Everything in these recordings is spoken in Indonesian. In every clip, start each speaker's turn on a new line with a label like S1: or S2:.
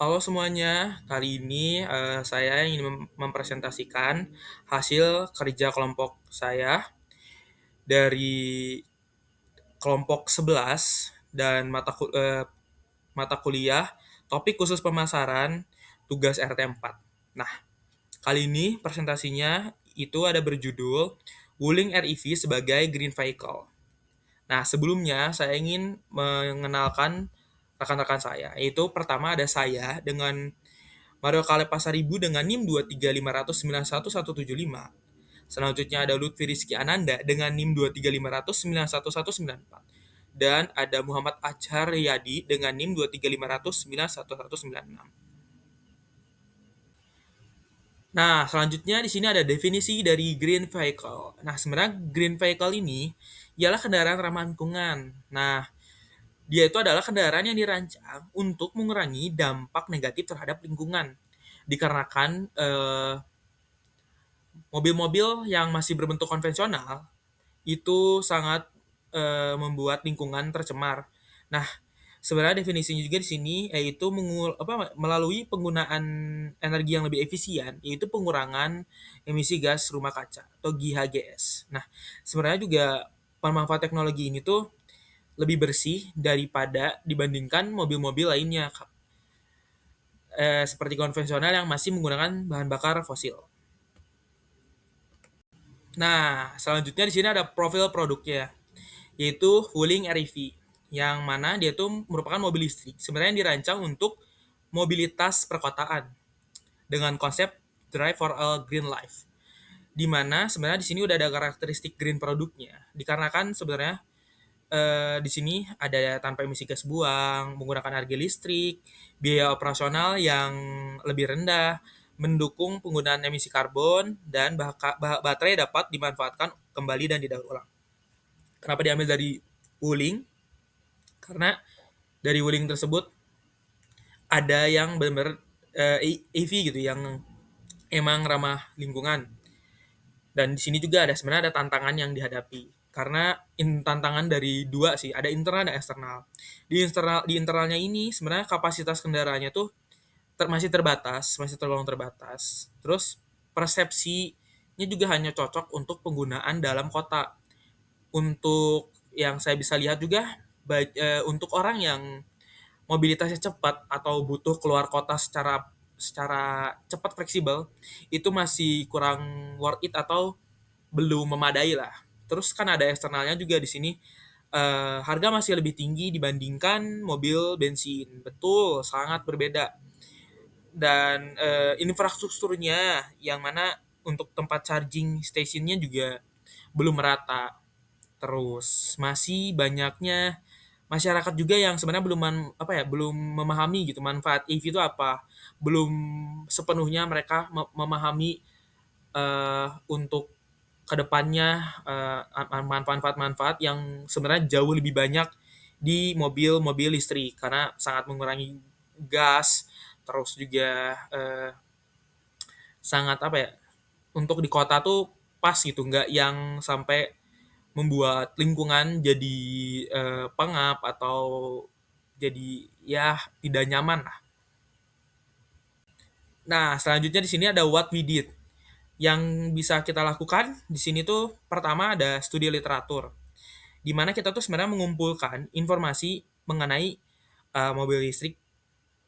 S1: Halo semuanya, kali ini saya ingin mempresentasikan hasil kerja kelompok saya dari kelompok 11 dan mata kuliah topik khusus pemasaran tugas RT 4. Nah, kali ini presentasinya itu ada berjudul Wuling REV sebagai Green Vehicle. Nah, sebelumnya saya ingin mengenalkan rekan-rekan saya, yaitu pertama ada saya dengan Mario Kale Pasaribu dengan NIM 23500917175. Selanjutnya ada Lutfi Rizky Ananda dengan NIM 23500911194. Dan ada Muhammad Achar Riyadi dengan NIM 23500911196. Nah, selanjutnya di sini ada definisi dari green vehicle. Nah, sebenarnya green vehicle ini ialah kendaraan ramah lingkungan. Nah, dia itu adalah kendaraan yang dirancang untuk mengurangi dampak negatif terhadap lingkungan. Dikarenakan mobil-mobil yang masih berbentuk konvensional itu sangat membuat lingkungan tercemar. Nah, sebenarnya definisinya juga di sini yaitu melalui penggunaan energi yang lebih efisien, yaitu pengurangan emisi gas rumah kaca atau GHGS. Nah, sebenarnya juga pemanfaat teknologi ini tuh lebih bersih daripada dibandingkan mobil-mobil lainnya, seperti konvensional yang masih menggunakan bahan bakar fosil. Nah, selanjutnya di sini ada profil produknya, yaitu Wuling REV, yang mana dia itu merupakan mobil listrik. Sebenarnya dirancang untuk mobilitas perkotaan dengan konsep Drive for a Green Life. Di mana sebenarnya di sini udah ada karakteristik green produknya. Dikarenakan sebenarnya di sini ada tanpa emisi gas buang, menggunakan energi listrik, biaya operasional yang lebih rendah, mendukung penggunaan emisi karbon, dan baterai dapat dimanfaatkan kembali dan didaur ulang. Kenapa diambil dari Wuling? Karena dari Wuling tersebut ada yang benar-benar EV gitu, yang emang ramah lingkungan. Dan di sini juga ada sebenarnya ada tantangan yang dihadapi. Karena tantangan dari dua sih, ada internal dan eksternal. Di internalnya ini sebenarnya kapasitas kendaraannya tuh masih terbatas, masih tergolong terbatas. Terus persepsinya juga hanya cocok untuk penggunaan dalam kota. Untuk yang saya bisa lihat juga, untuk orang yang mobilitasnya cepat atau butuh keluar kota secara secara cepat fleksibel, itu masih kurang worth it atau belum memadai lah. Terus kan ada eksternalnya juga di sini, harga masih lebih tinggi dibandingkan mobil bensin. Betul, sangat berbeda. Dan infrastrukturnya yang mana untuk tempat charging stationnya juga belum merata. Terus masih banyaknya masyarakat juga yang sebenarnya belum memahami gitu manfaat EV itu apa. Belum sepenuhnya mereka memahami untuk kedepannya manfaat-manfaat yang sebenarnya jauh lebih banyak di mobil-mobil listrik karena sangat mengurangi gas, terus juga sangat untuk di kota tuh pas gitu, nggak yang sampai membuat lingkungan jadi pengap atau jadi ya tidak nyaman lah. Nah, selanjutnya di sini ada what we did. Yang bisa kita lakukan di sini tuh pertama ada studi literatur, di mana kita tuh sebenarnya mengumpulkan informasi mengenai mobil listrik,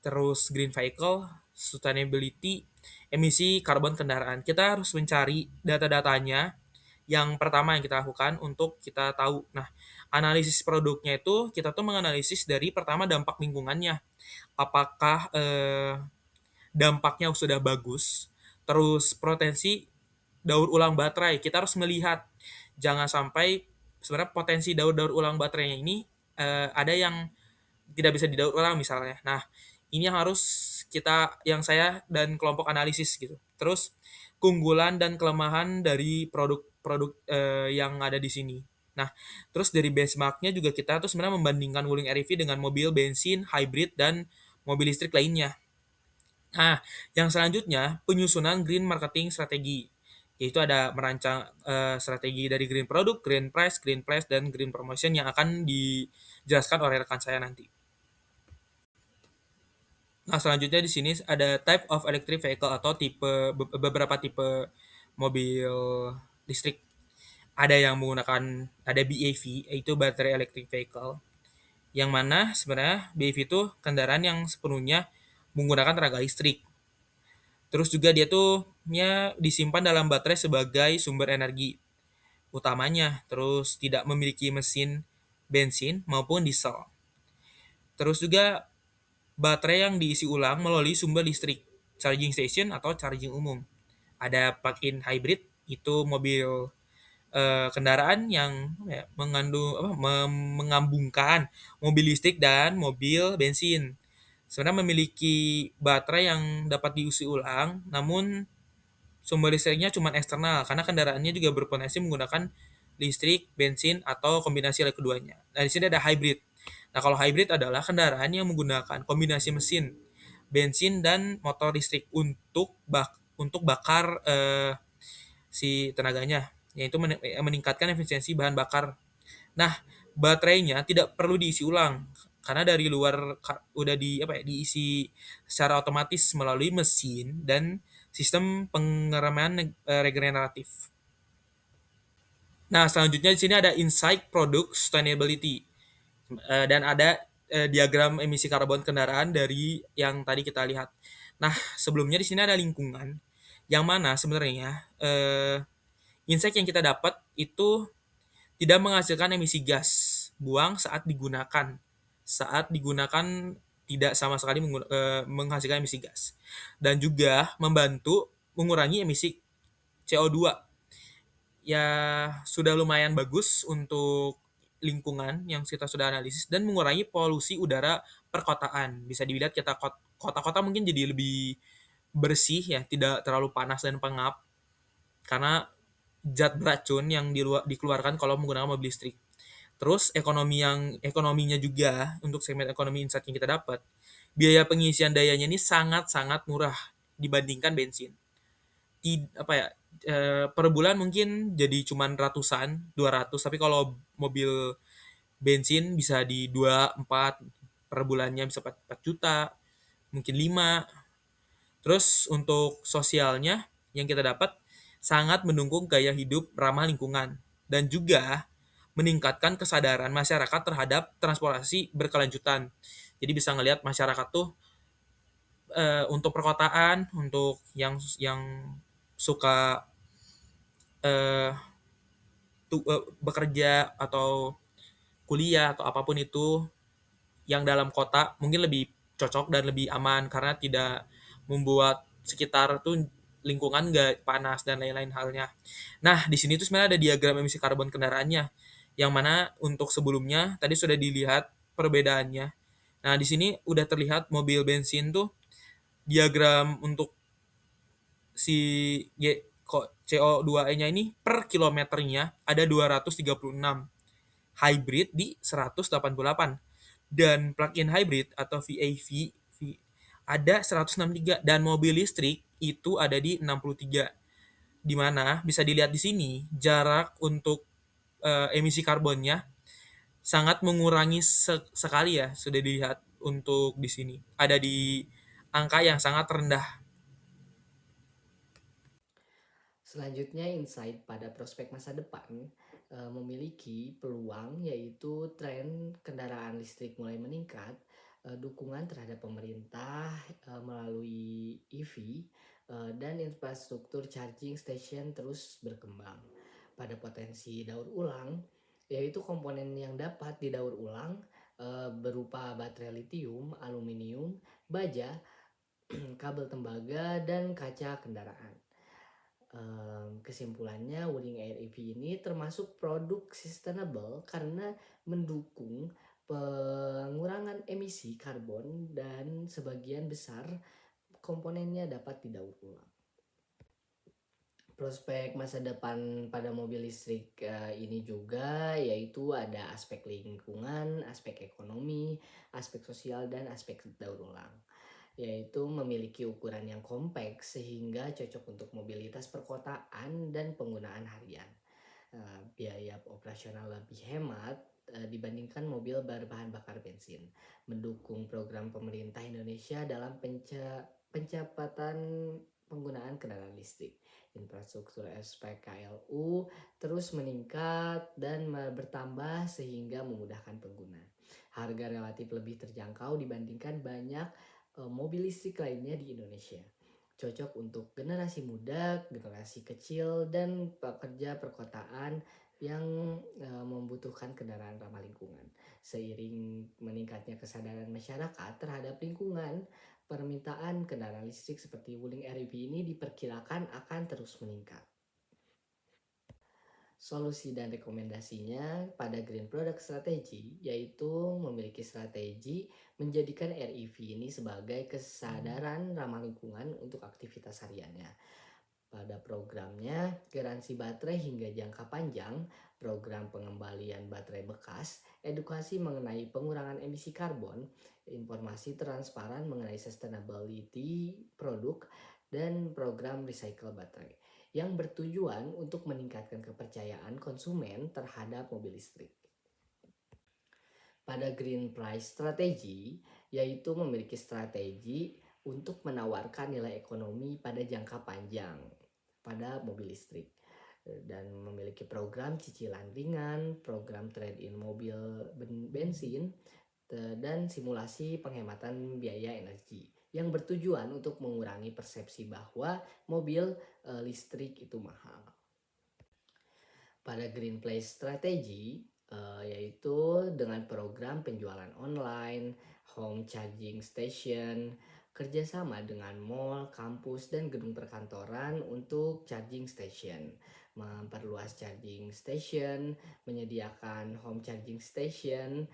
S1: terus green vehicle, sustainability, emisi karbon kendaraan. Kita harus mencari data-datanya. Yang pertama yang kita lakukan untuk kita tahu. Nah, analisis produknya itu kita tuh menganalisis dari pertama dampak lingkungannya. Apakah dampaknya sudah bagus, terus potensi daur ulang baterai. Kita harus melihat jangan sampai sebenarnya potensi daur ulang baterainya ini ada yang tidak bisa didaur ulang misalnya. Nah, ini yang harus yang saya dan kelompok analisis gitu. Terus keunggulan dan kelemahan dari produk-produk yang ada di sini. Nah, terus dari benchmarknya juga kita tuh sebenarnya membandingkan Wuling REV dengan mobil bensin, hybrid, dan mobil listrik lainnya. Nah, yang selanjutnya penyusunan green marketing strategi, yaitu ada merancang strategi dari green product, green price, green place, dan green promotion yang akan dijelaskan oleh rekan saya nanti. Nah, selanjutnya di sini ada type of electric vehicle atau beberapa tipe mobil listrik. Ada yang menggunakan ada BEV, yaitu battery electric vehicle, yang mana sebenarnya BEV itu kendaraan yang sepenuhnya menggunakan tenaga listrik. Terus juga dia tuh disimpan dalam baterai sebagai sumber energi utamanya, terus tidak memiliki mesin bensin maupun diesel. Terus juga baterai yang diisi ulang melalui sumber listrik, charging station atau charging umum. Ada plug-in hybrid, itu mobil kendaraan yang mengandung mengambungkan mobil listrik dan mobil bensin. Sebenarnya memiliki baterai yang dapat diisi ulang, namun sumber listriknya cuma eksternal karena kendaraannya juga berpotensi menggunakan listrik, bensin, atau kombinasi dari keduanya. Nah, di sini ada hybrid. Nah, kalau hybrid adalah kendaraan yang menggunakan kombinasi mesin, bensin, dan motor listrik untuk bakar si tenaganya, yaitu meningkatkan efisiensi bahan bakar. Nah, baterainya tidak perlu diisi ulang karena dari luar udah diisi secara otomatis melalui mesin dan sistem pengereman regeneratif. Nah, selanjutnya di sini ada insight product sustainability. Dan ada diagram emisi karbon kendaraan dari yang tadi kita lihat. Nah, sebelumnya di sini ada lingkungan yang mana sebenarnya insight yang kita dapat itu tidak menghasilkan emisi gas buang saat digunakan tidak sama sekali menghasilkan emisi gas, dan juga membantu mengurangi emisi CO2. Ya, sudah lumayan bagus untuk lingkungan yang kita sudah analisis dan mengurangi polusi udara perkotaan. Bisa dilihat kita kota-kota mungkin jadi lebih bersih ya, tidak terlalu panas dan pengap karena zat beracun yang dikeluarkan kalau menggunakan mobil listrik. Terus ekonominya juga untuk segmen ekonomi insight yang kita dapat, biaya pengisian dayanya ini sangat-sangat murah dibandingkan bensin. Apa ya, per bulan mungkin jadi cuman ratusan, 200, tapi kalau mobil bensin bisa di 2 4 per bulannya bisa 4 juta, mungkin 5. Terus untuk sosialnya yang kita dapat sangat mendukung gaya hidup ramah lingkungan dan juga meningkatkan kesadaran masyarakat terhadap transportasi berkelanjutan. Jadi bisa ngelihat masyarakat tuh untuk perkotaan, untuk yang suka eh, bekerja atau kuliah atau apapun itu yang dalam kota mungkin lebih cocok dan lebih aman karena tidak membuat sekitar tuh lingkungan nggak panas dan lain-lain halnya. Nah, di sini tuh sebenarnya ada diagram emisi karbon kendaraannya, yang mana untuk sebelumnya tadi sudah dilihat perbedaannya. Nah, di sini udah terlihat mobil bensin tuh diagram untuk si CO2-nya ini per kilometernya ada 236, hybrid di 188, dan plug-in hybrid atau VAV ada 163, dan mobil listrik itu ada di 63. Di mana bisa dilihat di sini jarak untuk emisi karbonnya sangat mengurangi sekali ya, sudah dilihat untuk di sini ada di angka yang sangat rendah.
S2: Selanjutnya, insight pada prospek masa depan memiliki peluang, yaitu tren kendaraan listrik mulai meningkat, dukungan terhadap pemerintah melalui EV, dan infrastruktur charging station terus berkembang. Pada potensi daur ulang, yaitu komponen yang dapat didaur ulang berupa baterai litium, aluminium, baja, kabel tembaga, dan kaca kendaraan. Kesimpulannya, Wuling Air EV ini termasuk produk sustainable karena mendukung pengurangan emisi karbon dan sebagian besar komponennya dapat didaur ulang. Prospek masa depan pada mobil listrik ini juga yaitu ada aspek lingkungan, aspek ekonomi, aspek sosial, dan aspek daur ulang, yaitu memiliki ukuran yang kompak sehingga cocok untuk mobilitas perkotaan dan penggunaan harian. Biaya operasional lebih hemat, dibandingkan mobil berbahan bakar bensin, mendukung program pemerintah Indonesia dalam pencapaian penggunaan kendaraan listrik. Infrastruktur SPKLU terus meningkat dan bertambah sehingga memudahkan pengguna. Harga relatif lebih terjangkau dibandingkan banyak mobil listrik lainnya di Indonesia. Cocok untuk generasi muda, generasi kecil, dan pekerja perkotaan yang membutuhkan kendaraan ramah lingkungan. Seiring meningkatnya kesadaran masyarakat terhadap lingkungan, permintaan kendaraan listrik seperti Wuling REV ini diperkirakan akan terus meningkat. Solusi dan rekomendasinya pada Green Product Strategy yaitu memiliki strategi menjadikan REV ini sebagai kesadaran ramah lingkungan untuk aktivitas hariannya. Pada programnya, garansi baterai hingga jangka panjang, program pengembalian baterai bekas, edukasi mengenai pengurangan emisi karbon, informasi transparan mengenai sustainability produk, dan program recycle baterai yang bertujuan untuk meningkatkan kepercayaan konsumen terhadap mobil listrik. Pada Green Price Strategy, yaitu memiliki strategi untuk menawarkan nilai ekonomi pada jangka panjang pada mobil listrik dan memiliki program cicilan ringan, program trade-in mobil bensin, dan simulasi penghematan biaya energi yang bertujuan untuk mengurangi persepsi bahwa mobil listrik itu mahal. Pada Green Place Strategy, yaitu dengan program penjualan online, home charging station, kerjasama dengan mall, kampus, dan gedung perkantoran untuk charging station, memperluas charging station, menyediakan home charging station,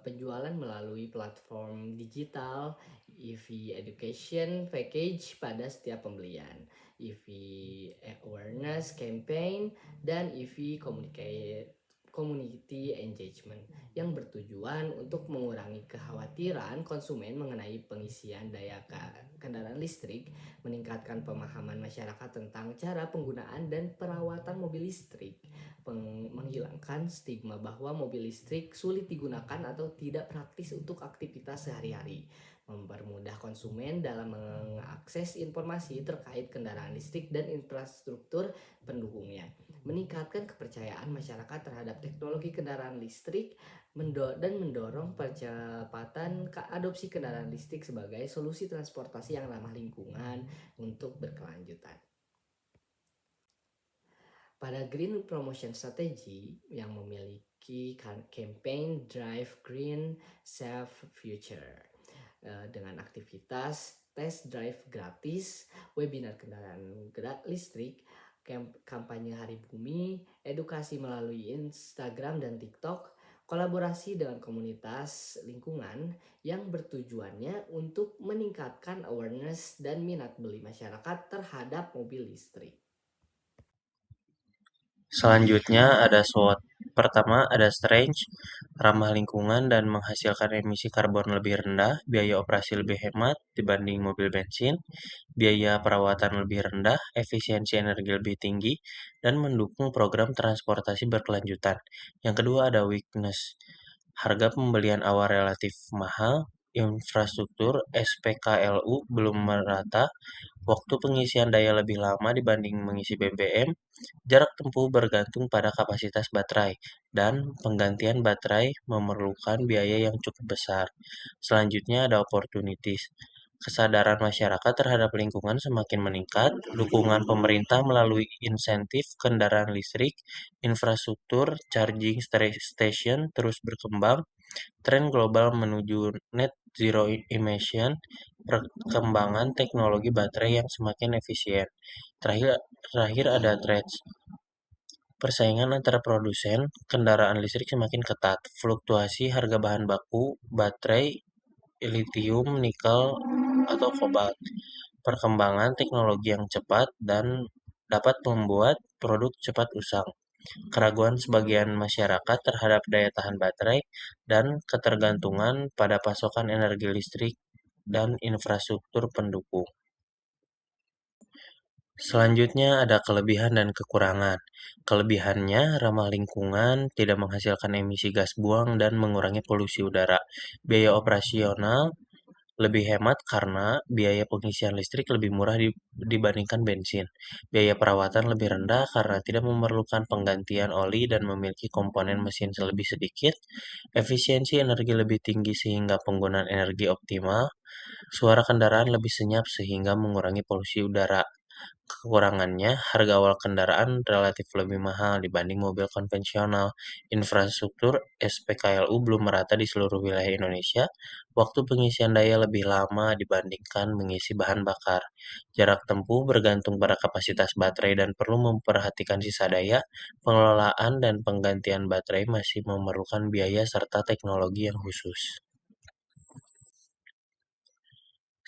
S2: penjualan melalui platform digital, EV education package pada setiap pembelian, EV awareness campaign, dan EV community engagement yang bertujuan untuk mengurangi kekhawatiran konsumen mengenai pengisian daya kendaraan listrik, meningkatkan pemahaman masyarakat tentang cara penggunaan dan perawatan mobil listrik, menghilangkan stigma bahwa mobil listrik sulit digunakan atau tidak praktis untuk aktivitas sehari-hari, mempermudah konsumen dalam mengakses informasi terkait kendaraan listrik dan infrastruktur pendukungnya, meningkatkan kepercayaan masyarakat terhadap teknologi kendaraan listrik, dan mendorong percepatan adopsi kendaraan listrik sebagai solusi transportasi yang ramah lingkungan untuk berkelanjutan. Pada Green Promotion Strategy yang memiliki campaign Drive Green Save Future dengan aktivitas test drive gratis, webinar kendaraan listrik, kampanye Hari Bumi, edukasi melalui Instagram dan TikTok, kolaborasi dengan komunitas lingkungan yang bertujuannya untuk meningkatkan awareness dan minat beli masyarakat terhadap mobil listrik.
S3: Selanjutnya ada SWOT. Pertama ada Strange, ramah lingkungan dan menghasilkan emisi karbon lebih rendah, biaya operasi lebih hemat dibanding mobil bensin, biaya perawatan lebih rendah, efisiensi energi lebih tinggi, dan mendukung program transportasi berkelanjutan. Yang kedua ada Weakness, harga pembelian awal relatif mahal, infrastruktur SPKLU belum merata, waktu pengisian daya lebih lama dibanding mengisi BBM, jarak tempuh bergantung pada kapasitas baterai, dan penggantian baterai memerlukan biaya yang cukup besar. Selanjutnya ada opportunities. Kesadaran masyarakat terhadap lingkungan semakin meningkat, dukungan pemerintah melalui insentif kendaraan listrik, infrastruktur charging station terus berkembang, tren global menuju net zero emission, perkembangan teknologi baterai yang semakin efisien. Terakhir, terakhir ada threats. Persaingan antara produsen kendaraan listrik semakin ketat. Fluktuasi harga bahan baku, baterai, litium, nikel, atau kobalt. Perkembangan teknologi yang cepat dan dapat membuat produk cepat usang. Keraguan sebagian masyarakat terhadap daya tahan baterai dan ketergantungan pada pasokan energi listrik dan infrastruktur pendukung. Selanjutnya ada kelebihan dan kekurangan. Kelebihannya ramah lingkungan, tidak menghasilkan emisi gas buang, dan mengurangi polusi udara. Biaya operasional lebih hemat karena biaya pengisian listrik lebih murah dibandingkan bensin. Biaya perawatan lebih rendah karena tidak memerlukan penggantian oli dan memiliki komponen mesin lebih sedikit. Efisiensi energi lebih tinggi sehingga penggunaan energi optimal. Suara kendaraan lebih senyap sehingga mengurangi polusi udara. Kekurangannya, harga awal kendaraan relatif lebih mahal dibanding mobil konvensional. Infrastruktur SPKLU belum merata di seluruh wilayah Indonesia. Waktu pengisian daya lebih lama dibandingkan mengisi bahan bakar. Jarak tempuh bergantung pada kapasitas baterai dan perlu memperhatikan sisa daya. Pengelolaan dan penggantian baterai masih memerlukan biaya serta teknologi yang khusus.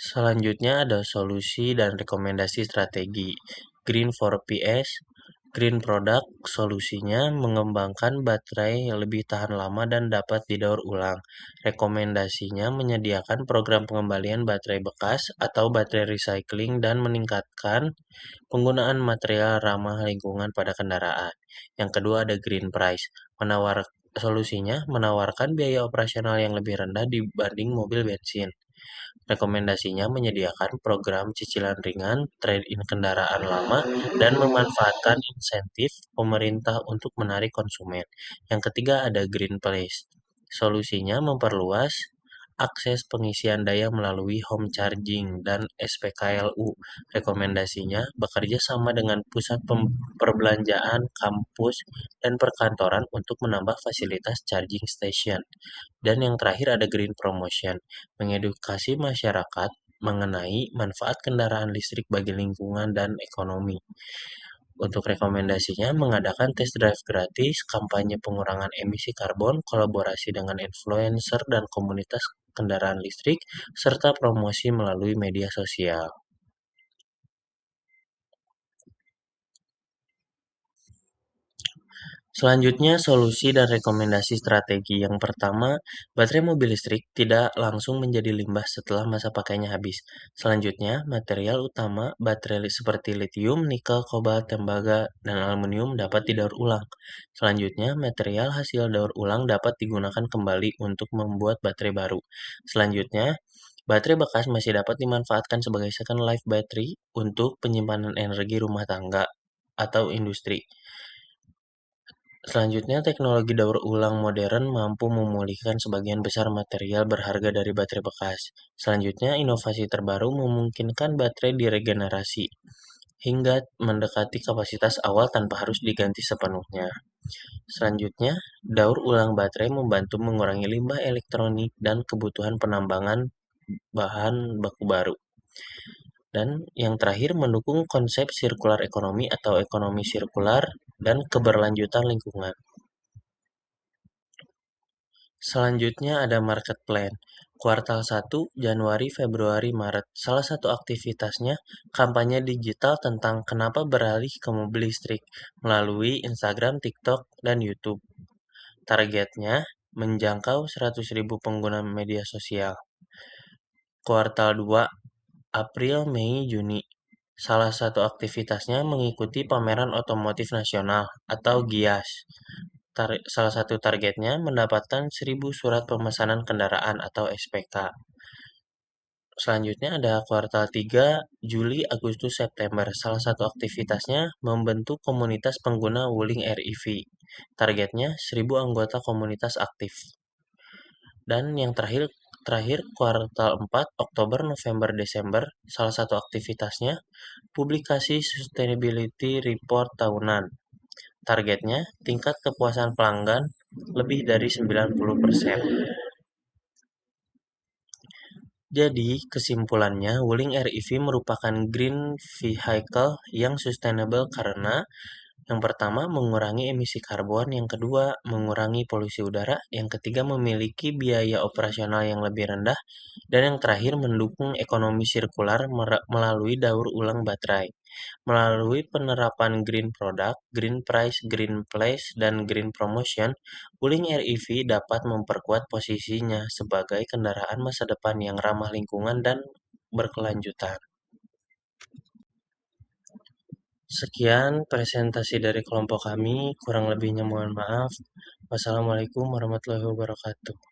S3: Selanjutnya ada solusi dan rekomendasi strategi. Green for PS, Green Product, solusinya mengembangkan baterai yang lebih tahan lama dan dapat didaur ulang. Rekomendasinya menyediakan program pengembalian baterai bekas atau baterai recycling dan meningkatkan penggunaan material ramah lingkungan pada kendaraan. Yang kedua ada Green Price, solusinya menawarkan biaya operasional yang lebih rendah dibanding mobil bensin. Rekomendasinya menyediakan program cicilan ringan, trade-in kendaraan lama, dan memanfaatkan insentif pemerintah untuk menarik konsumen. Yang ketiga ada Green Place. Solusinya memperluas akses pengisian daya melalui home charging dan SPKLU. Rekomendasinya bekerja sama dengan pusat perbelanjaan, kampus, dan perkantoran untuk menambah fasilitas charging station. Dan yang terakhir ada green promotion, mengedukasi masyarakat mengenai manfaat kendaraan listrik bagi lingkungan dan ekonomi. Untuk rekomendasinya, mengadakan test drive gratis, kampanye pengurangan emisi karbon, kolaborasi dengan influencer dan komunitas kendaraan listrik, serta promosi melalui media sosial. Selanjutnya, solusi dan rekomendasi strategi. Yang pertama, baterai mobil listrik tidak langsung menjadi limbah setelah masa pakainya habis. Selanjutnya, material utama baterai seperti litium, nikel, kobalt, tembaga, dan aluminium dapat didaur ulang. Selanjutnya, material hasil daur ulang dapat digunakan kembali untuk membuat baterai baru. Selanjutnya, baterai bekas masih dapat dimanfaatkan sebagai second life battery untuk penyimpanan energi rumah tangga atau industri. Selanjutnya, teknologi daur ulang modern mampu memulihkan sebagian besar material berharga dari baterai bekas. Selanjutnya, inovasi terbaru memungkinkan baterai diregenerasi hingga mendekati kapasitas awal tanpa harus diganti sepenuhnya. Selanjutnya, daur ulang baterai membantu mengurangi limbah elektronik dan kebutuhan penambangan bahan baku baru. Dan yang terakhir, mendukung konsep sirkular ekonomi atau ekonomi sirkular dan keberlanjutan lingkungan. Selanjutnya ada market plan. Kuartal 1, Januari, Februari, Maret. Salah satu aktivitasnya kampanye digital tentang kenapa beralih ke mobil listrik melalui Instagram, TikTok, dan YouTube. Targetnya menjangkau 100.000 pengguna media sosial. Kuartal 2, April, Mei, Juni. Salah satu aktivitasnya mengikuti pameran otomotif nasional atau GIAS. Salah satu targetnya mendapatkan 1.000 surat pemesanan kendaraan atau SPK. Selanjutnya ada kuartal 3, Juli, Agustus, September. Salah satu aktivitasnya membentuk komunitas pengguna Wuling REV. Targetnya 1.000 anggota komunitas aktif. Dan yang terakhir kuartal 4, Oktober, November, Desember. Salah satu aktivitasnya publikasi sustainability report tahunan. Targetnya tingkat kepuasan pelanggan lebih dari 90%. Jadi, kesimpulannya, Wuling REV merupakan green vehicle yang sustainable karena yang pertama, mengurangi emisi karbon, yang kedua, mengurangi polusi udara, yang ketiga, memiliki biaya operasional yang lebih rendah, dan yang terakhir, mendukung ekonomi sirkular melalui daur ulang baterai. Melalui penerapan green product, green price, green place, dan green promotion, Wuling REV dapat memperkuat posisinya sebagai kendaraan masa depan yang ramah lingkungan dan berkelanjutan. Sekian presentasi dari kelompok kami, kurang lebihnya mohon maaf. Wassalamualaikum warahmatullahi wabarakatuh.